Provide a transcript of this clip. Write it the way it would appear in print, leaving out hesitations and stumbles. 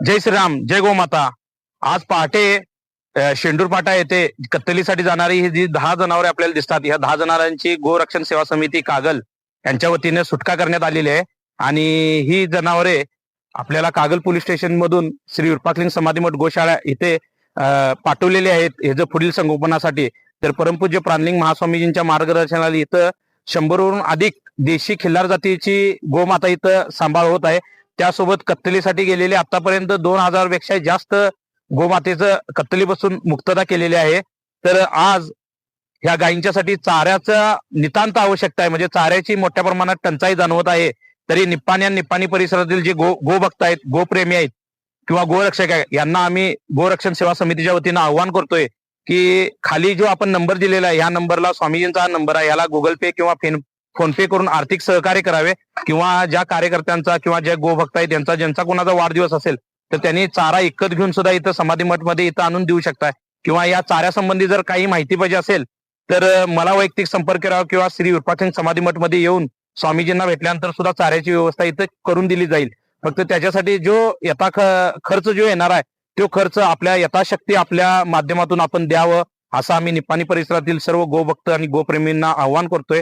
जय श्रीराम, जय गोमाता. आज पहाटे शेंडूर फाटा येथे कत्तलीसाठी जाणारी ही जी 10 जनावरे आपल्याला दिसतात, या 10 जनावरांची गोरक्षण सेवा समिती कागल यांच्या वतीने सुटका करण्यात आलेली आहे. आणि ही जनावरे आपल्याला कागल पोलीस स्टेशन मधून श्री विरूपाक्षलिंग समाधी मठ गोशाळा इथे पाठवलेले आहेत ह्याचं पुढील संगोपनासाठी. तर परमपूज्य प्राणलिंग महास्वामीजींच्या मार्गदर्शनाला इथं 100वरून अधिक देशी खिल्लार जातीची गोमाता इथं सांभाळ होत आहे. त्यासोबत कत्तलीसाठी गेलेले आतापर्यंत 2000 पेक्षा जास्त गोमातेचं कत्तलीपासून मुक्तता केलेली आहे. तर आज ह्या गायींच्यासाठी चाऱ्याचा नितांत आवश्यकता आहे, म्हणजे चाऱ्याची मोठ्या प्रमाणात टंचाई जाणवत आहे. तरी निप्पाणी आणि निप्पाणी परिसरातील जे गोभक्त आहेत, गोप्रेमी आहेत किंवा गोरक्षक आहे, यांना आम्ही गोरक्षण सेवा समितीच्या वतीनं आव्हान करतोय की खाली जो आपण नंबर दिलेला आहे, या नंबरला स्वामीजींचा हा नंबर आहे, याला गुगल पे किंवा फोन पे करून आर्थिक सहकार्य करावे. किंवा ज्या कार्यकर्त्यांचा किंवा ज्या गोभक्त आहेत त्यांचा ज्यांचा कोणाचा वाढदिवस असेल तर त्यांनी चारा विकत घेऊन सुद्धा इथं समाधी मठ मध्ये इथं आणून देऊ शकताय. किंवा या चाऱ्यासंबंधी जर काही माहिती पाहिजे असेल तर मला वैयक्तिक संपर्क करावा किंवा श्री विरूपाक्षलिंग समाधी मठ मध्ये येऊन स्वामीजींना भेटल्यानंतर सुद्धा चाऱ्याची व्यवस्था इथं करून दिली जाईल. फक्त त्याच्यासाठी जो खर्च जो येणार आहे तो खर्च आपल्या यथाशक्ती आपल्या माध्यमातून आपण द्यावं, असं आम्ही निप्पाणी परिसरातील सर्व गोभक्त आणि गोप्रेमींना आव्हान करतोय.